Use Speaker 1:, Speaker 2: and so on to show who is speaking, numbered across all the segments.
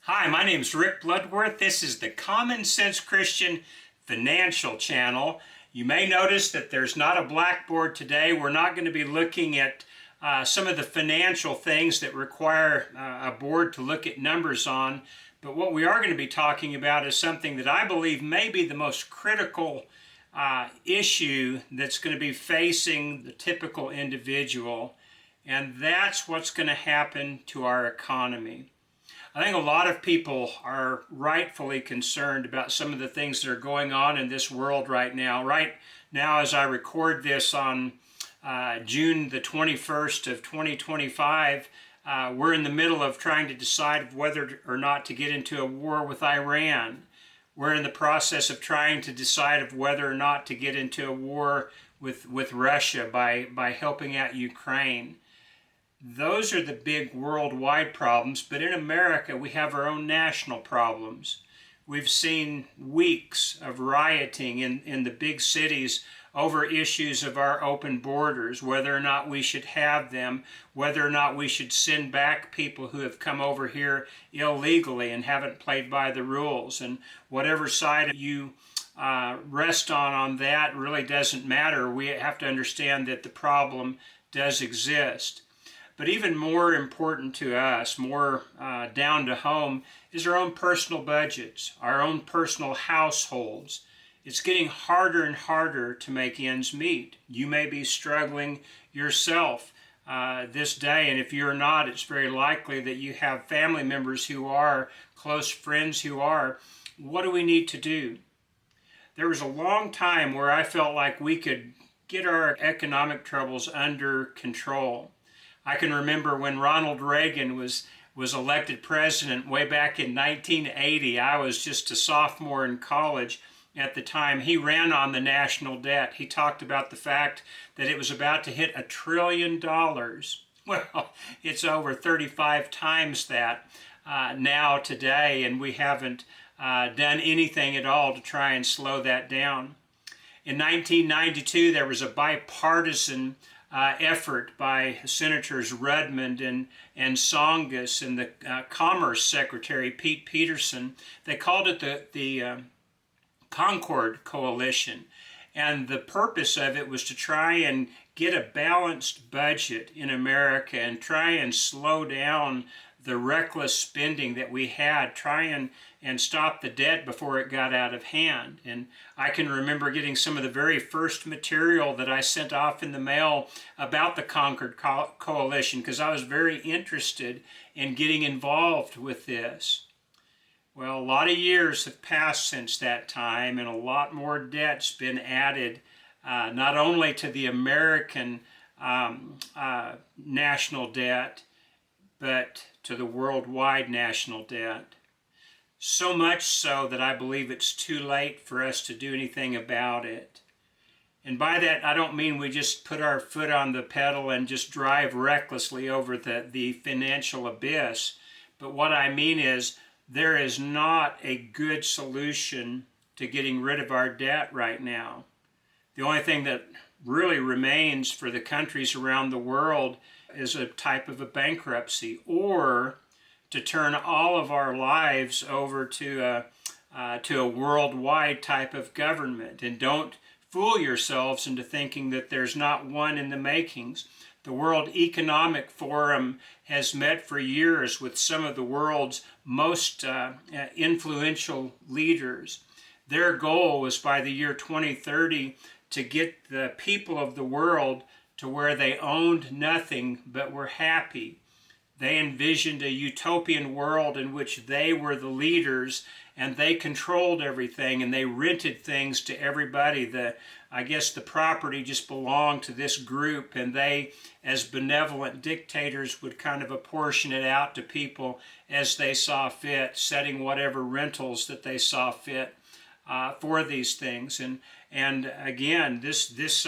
Speaker 1: Hi, my name is Rick Bloodworth. This is the Common Sense Christian Financial Channel. You may notice that there's not a blackboard today. We're not going to be looking at some of the financial things that require a board to look at numbers on. But what we are going to be talking about is something that I believe may be the most critical issue that's going to be facing the typical individual, and that's what's going to happen to our economy. I think a lot of people are rightfully concerned about some of the things that are going on in this world right now. Right now, as I record this on June the 21st of 2025, we're in the middle of trying to decide whether or not to get into a war with Iran. We're in the process of trying to decide of whether or not to get into a war with Russia by helping out Ukraine. Those are the big worldwide problems, but in America we have our own national problems. We've seen weeks of rioting in the big cities over issues of our open borders, whether or not we should have them, whether or not we should send back people who have come over here illegally and haven't played by the rules. And whatever side you rest on that really doesn't matter. We have to understand that the problem does exist. But even more important to us, more down to home, is our own personal budgets, our own personal households. It's getting harder and harder to make ends meet. You may be struggling yourself this day, and if you're not, it's very likely that you have family members who are, close friends who are. What do we need to do? There was a long time where I felt like we could get our economic troubles under control. I can remember when Ronald Reagan was elected president way back in 1980. I was just a sophomore in college at the time. He ran on the national debt. He talked about the fact that it was about to hit $1 trillion. Well, it's over 35 times that now today, and we haven't done anything at all to try and slow that down. In 1992, there was a bipartisan effort by Senators Rudmond and Tsongas and the Commerce Secretary, Pete Peterson. They called it the Concord Coalition. And the purpose of it was to try and get a balanced budget in America and try and slow down the reckless spending that we had, try and stop the debt before it got out of hand. And I can remember getting some of the very first material that I sent off in the mail about the Concord Coalition because I was very interested in getting involved with this. Well, a lot of years have passed since that time, and a lot more debt's been added, not only to the American national debt, but to the worldwide national debt. So much so that I believe it's too late for us to do anything about it. And by that, I don't mean we just put our foot on the pedal and just drive recklessly over the financial abyss. But what I mean is there is not a good solution to getting rid of our debt right now. The only thing that really remains for the countries around the world is a type of a bankruptcy, or to turn all of our lives over to a worldwide type of government. And don't fool yourselves into thinking that there's not one in the makings. The World Economic Forum has met for years with some of the world's most influential leaders. Their goal was by the year 2030 to get the people of the world to where they owned nothing but were happy. They envisioned a utopian world in which they were the leaders and they controlled everything and they rented things to everybody. I guess the property just belonged to this group, and they, as benevolent dictators, would kind of apportion it out to people as they saw fit, setting whatever rentals that they saw fit for these things. And again, this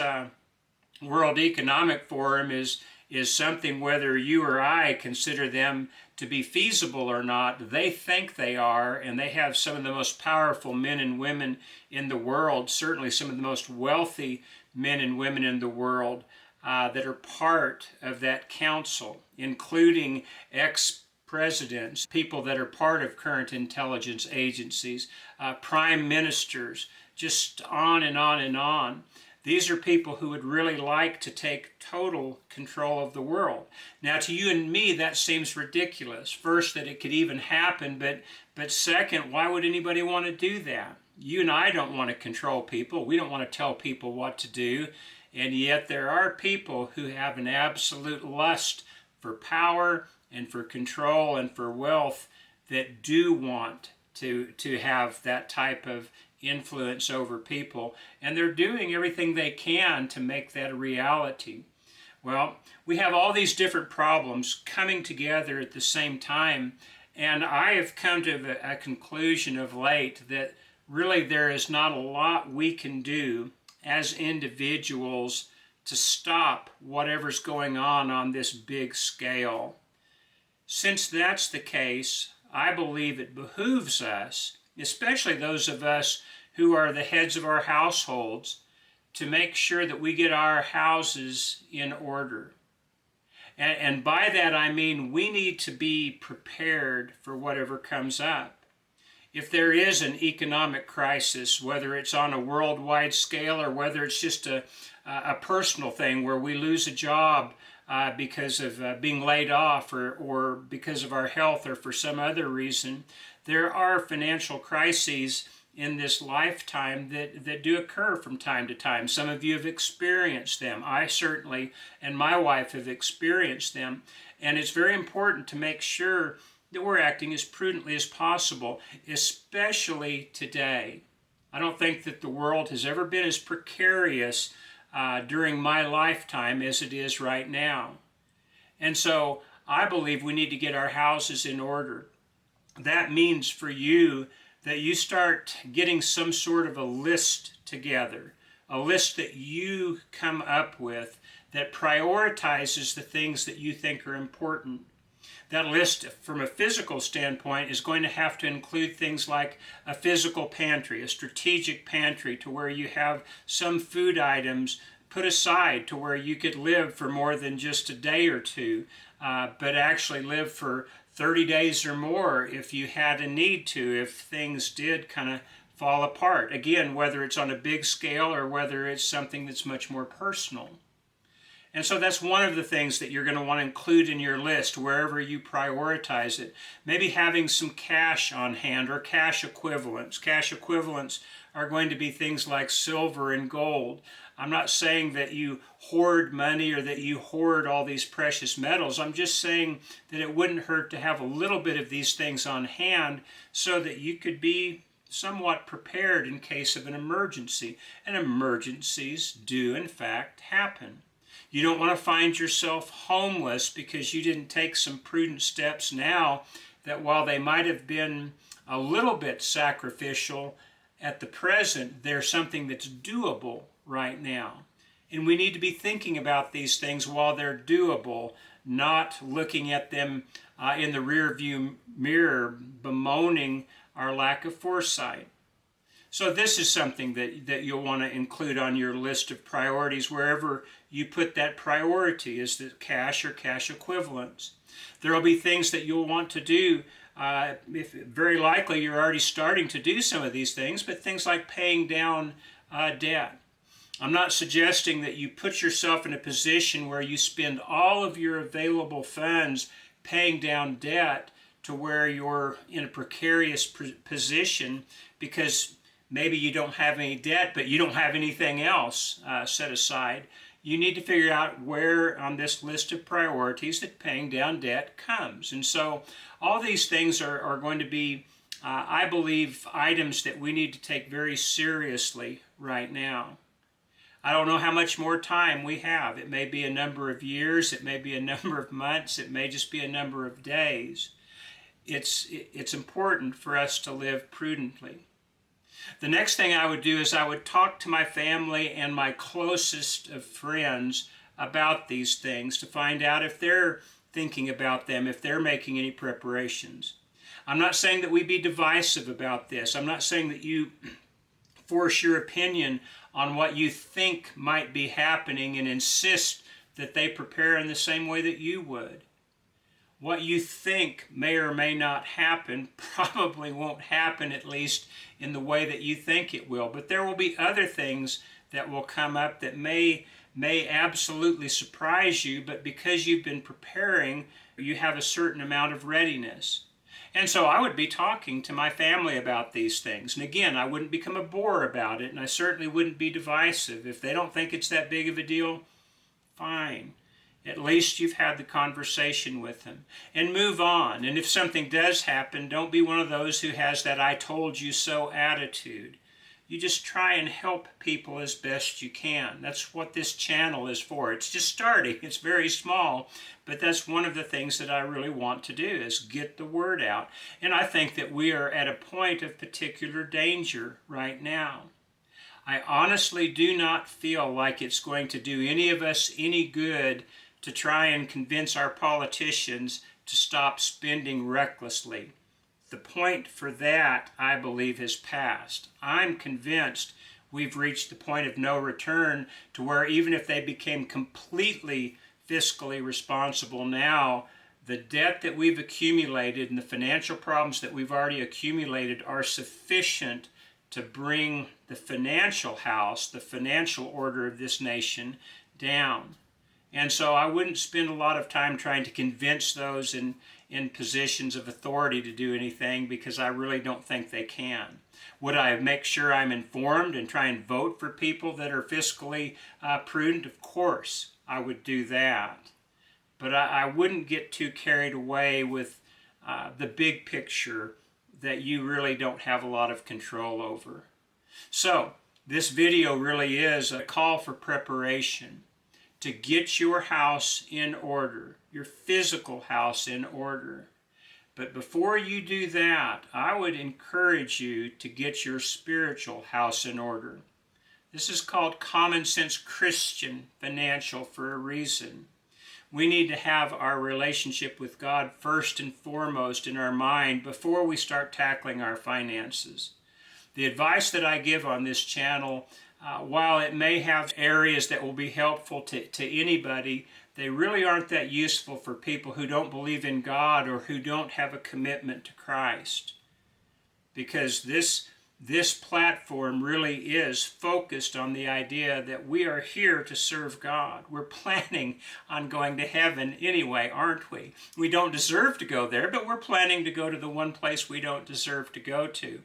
Speaker 1: World Economic Forum is something, whether you or I consider them to be feasible or not, they think they are, and they have some of the most powerful men and women in the world, certainly some of the most wealthy men and women in the world that are part of that council, including presidents, people that are part of current intelligence agencies, prime ministers, just on and on and on. These are people who would really like to take total control of the world. Now, to you and me, that seems ridiculous. First, that it could even happen, but second, why would anybody want to do that? You and I don't want to control people. We don't want to tell people what to do. And yet there are people who have an absolute lust for power and for control and for wealth that do want to have that type of influence over people, and they're doing everything they can to make that a reality. Well, we have all these different problems coming together at the same time, and I have come to a conclusion of late that really there is not a lot we can do as individuals to stop whatever's going on this big scale. Since that's the case, I believe it behooves us, especially those of us who are the heads of our households, to make sure that we get our houses in order. And by that I mean we need to be prepared for whatever comes up. If there is an economic crisis, whether it's on a worldwide scale or whether it's just a personal thing where we lose a job because of being laid off or because of our health or for some other reason, there are financial crises in this lifetime that do occur from time to time. Some of you have experienced them. I certainly and my wife have experienced them. And it's very important to make sure that we're acting as prudently as possible, especially today. I don't think that the world has ever been as precarious during my lifetime as it is right now. And so I believe we need to get our houses in order. That means for you that you start getting some sort of a list together, a list that you come up with that prioritizes the things that you think are important. That list, from a physical standpoint, is going to have to include things like a physical pantry, a strategic pantry to where you have some food items put aside to where you could live for more than just a day or two, but actually live for 30 days or more if you had a need to, if things did kind of fall apart. Again, whether it's on a big scale or whether it's something that's much more personal. And so that's one of the things that you're going to want to include in your list wherever you prioritize it. Maybe having some cash on hand or cash equivalents. Cash equivalents are going to be things like silver and gold. I'm not saying that you hoard money or that you hoard all these precious metals. I'm just saying that it wouldn't hurt to have a little bit of these things on hand so that you could be somewhat prepared in case of an emergency. And emergencies do, in fact, happen. You don't want to find yourself homeless because you didn't take some prudent steps now that, while they might have been a little bit sacrificial at the present, they're something that's doable right now. And we need to be thinking about these things while they're doable, not looking at them in the rear view mirror, bemoaning our lack of foresight. So this is something that you'll want to include on your list of priorities wherever you put that priority, is the cash or cash equivalents. There will be things that you'll want to do. Very likely you're already starting to do some of these things, but things like paying down debt. I'm not suggesting that you put yourself in a position where you spend all of your available funds paying down debt to where you're in a precarious position because maybe you don't have any debt, but you don't have anything else set aside. You need to figure out where on this list of priorities that paying down debt comes. And so all these things are going to be, I believe, items that we need to take very seriously right now. I don't know how much more time we have. It may be a number of years, it may be a number of months, it may just be a number of days. It's important for us to live prudently. The next thing I would do is I would talk to my family and my closest of friends about these things to find out if they're thinking about them, if they're making any preparations. I'm not saying that we be divisive about this. I'm not saying that you force your opinion on what you think might be happening and insist that they prepare in the same way that you would. What you think may or may not happen probably won't happen, at least in the way that you think it will. But there will be other things that will come up that may absolutely surprise you, but because you've been preparing, you have a certain amount of readiness. And so I would be talking to my family about these things. And again, I wouldn't become a bore about it, and I certainly wouldn't be divisive. If they don't think it's that big of a deal, fine. At least you've had the conversation with them. And move on. And if something does happen, don't be one of those who has that "I told you so" attitude. You just try and help people as best you can. That's what this channel is for. It's just starting. It's very small, but that's one of the things that I really want to do, is get the word out. And I think that we are at a point of particular danger right now. I honestly do not feel like it's going to do any of us any good to try and convince our politicians to stop spending recklessly. The point for that, I believe, has passed. I'm convinced we've reached the point of no return, to where even if they became completely fiscally responsible now, the debt that we've accumulated and the financial problems that we've already accumulated are sufficient to bring the financial house, the financial order of this nation, down. And so I wouldn't spend a lot of time trying to convince those in positions of authority to do anything, because I really don't think they can. Would I make sure I'm informed and try and vote for people that are fiscally prudent? Of course, I would do that. But I wouldn't get too carried away with the big picture that you really don't have a lot of control over. So, this video really is a call for preparation, to get your house in order, your physical house in order. But before you do that, I would encourage you to get your spiritual house in order. This is called Common Sense Christian Financial for a reason. We need to have our relationship with God first and foremost in our mind before we start tackling our finances. The advice that I give on this channel, while it may have areas that will be helpful to anybody, they really aren't that useful for people who don't believe in God or who don't have a commitment to Christ. Because this platform really is focused on the idea that we are here to serve God. We're planning on going to heaven anyway, aren't we? We don't deserve to go there, but we're planning to go to the one place we don't deserve to go to.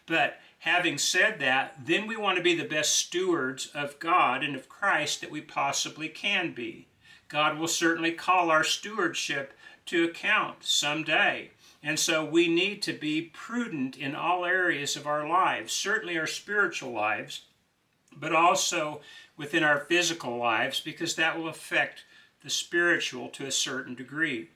Speaker 1: But having said that, then we want to be the best stewards of God and of Christ that we possibly can be. God will certainly call our stewardship to account someday. And so we need to be prudent in all areas of our lives, certainly our spiritual lives, but also within our physical lives, because that will affect the spiritual to a certain degree.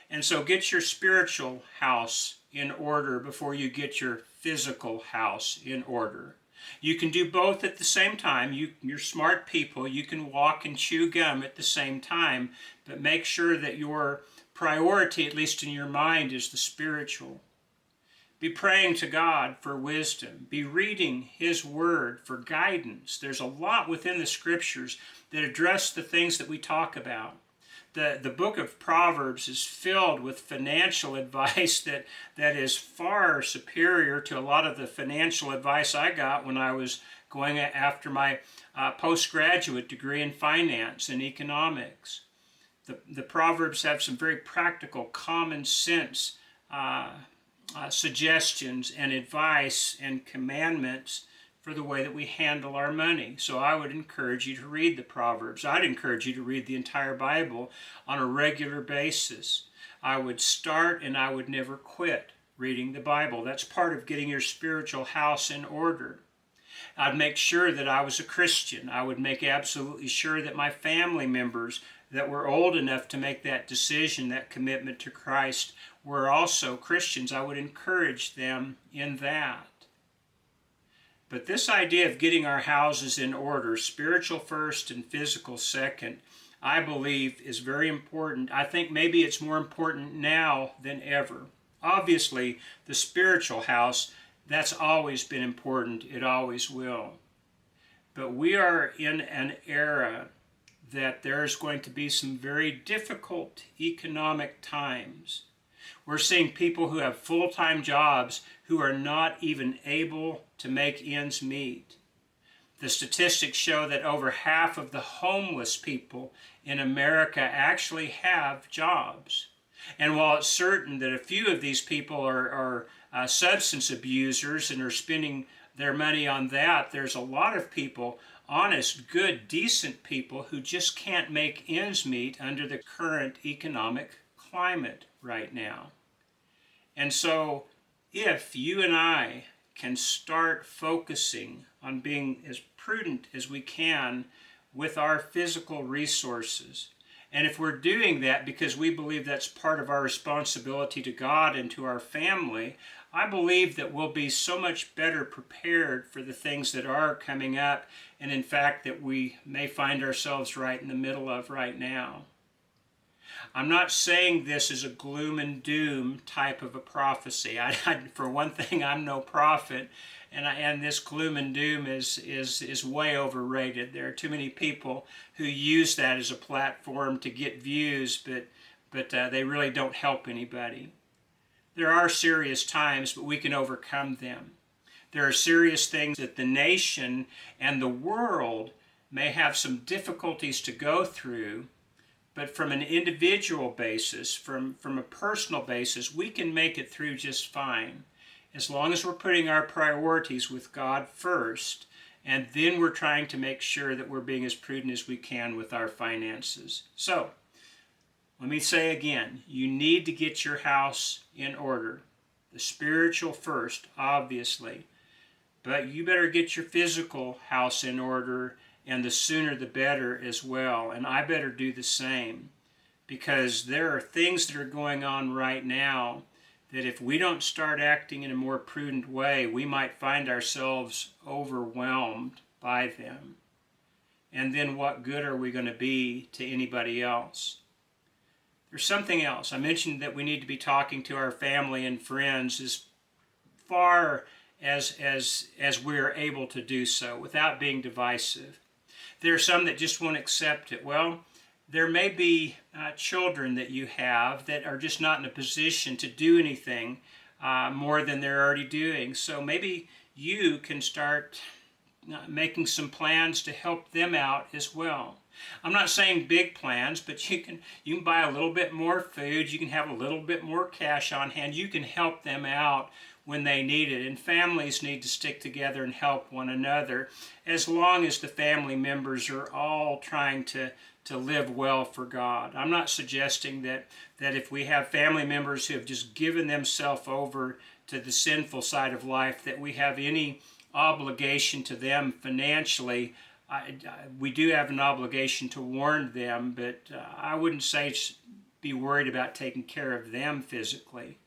Speaker 1: And so get your spiritual house in order before you get your physical house in order. You can do both at the same time. You're smart people. You can walk and chew gum at the same time, but make sure that your priority, at least in your mind, is the spiritual. Be praying to God for wisdom. Be reading His Word for guidance. There's a lot within the Scriptures that address the things that we talk about. The book of Proverbs is filled with financial advice that is far superior to a lot of the financial advice I got when I was going after my postgraduate degree in finance and economics. The Proverbs have some very practical, common sense suggestions and advice and commandments for the way that we handle our money. So I would encourage you to read the Proverbs. I'd encourage you to read the entire Bible on a regular basis. I would start and I would never quit reading the Bible. That's part of getting your spiritual house in order. I'd make sure that I was a Christian. I would make absolutely sure that my family members that were old enough to make that decision, that commitment to Christ, were also Christians. I would encourage them in that. But this idea of getting our houses in order, spiritual first and physical second, I believe is very important. I think maybe it's more important now than ever. Obviously, the spiritual house, that's always been important. It always will. But we are in an era that there's going to be some very difficult economic times. We're seeing people who have full-time jobs who are not even able to make ends meet. The statistics show that over half of the homeless people in America actually have jobs. And while it's certain that a few of these people are substance abusers and are spending their money on that, there's a lot of people, honest, good, decent people, who just can't make ends meet under the current economic climate right now. And so if you and I can start focusing on being as prudent as we can with our physical resources, and if we're doing that because we believe that's part of our responsibility to God and to our family, I believe that we'll be so much better prepared for the things that are coming up, and in fact that we may find ourselves right in the middle of right now. I'm not saying this is a gloom and doom type of a prophecy. For one thing, I'm no prophet, and this gloom and doom is way overrated. There are too many people who use that as a platform to get views, but they really don't help anybody. There are serious times, but we can overcome them. There are serious things that the nation and the world may have some difficulties to go through, but from an individual basis, from a personal basis, we can make it through just fine, as long as we're putting our priorities with God first, and then we're trying to make sure that we're being as prudent as we can with our finances. So, let me say again, you need to get your house in order. The spiritual first, obviously, but you better get your physical house in order, and the sooner the better as well. And I better do the same, because there are things that are going on right now that if we don't start acting in a more prudent way, we might find ourselves overwhelmed by them. And then what good are we going to be to anybody else? There's something else. I mentioned that we need to be talking to our family and friends as far as we're able to do so without being divisive. There are some that just won't accept it. Well, there may be children that you have that are just not in a position to do anything more than they're already doing. So maybe you can start making some plans to help them out as well. I'm not saying big plans, but you can buy a little bit more food, you can have a little bit more cash on hand, you can help them out when they need it. And families need to stick together and help one another, as long as the family members are all trying to live well for God. I'm not suggesting that if we have family members who have just given themselves over to the sinful side of life, that we have any obligation to them financially. We do have an obligation to warn them, but I wouldn't say be worried about taking care of them physically.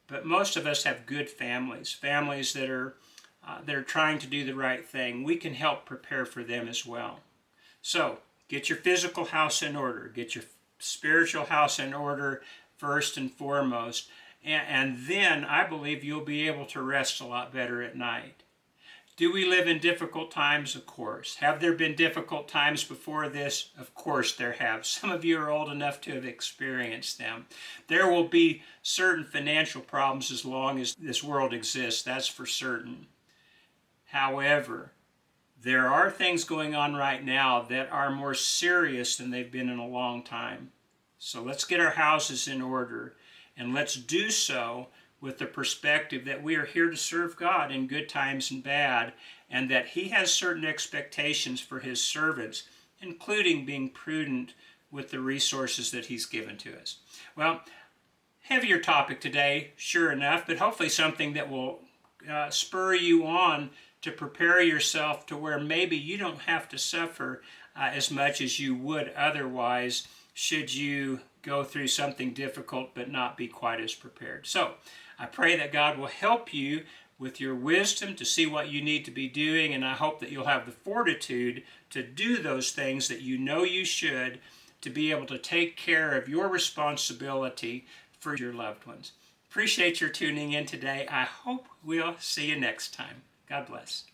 Speaker 1: But most of us have good families that are trying to do the right thing. We can help prepare for them as well. So get your physical house in order. Get your spiritual house in order first and foremost. And then I believe you'll be able to rest a lot better at night. Do we live in difficult times? Of course. Have there been difficult times before this? Of course there have. Some of you are old enough to have experienced them. There will be certain financial problems as long as this world exists, that's for certain. However, there are things going on right now that are more serious than they've been in a long time. So let's get our houses in order, and let's do so with the perspective that we are here to serve God in good times and bad, and that He has certain expectations for His servants, including being prudent with the resources that He's given to us. Well, heavier topic today, sure enough, but hopefully something that will spur you on to prepare yourself to where maybe you don't have to suffer as much as you would otherwise should you go through something difficult but not be quite as prepared. So I pray that God will help you with your wisdom to see what you need to be doing, and I hope that you'll have the fortitude to do those things that you know you should, to be able to take care of your responsibility for your loved ones. Appreciate your tuning in today. I hope we'll see you next time. God bless.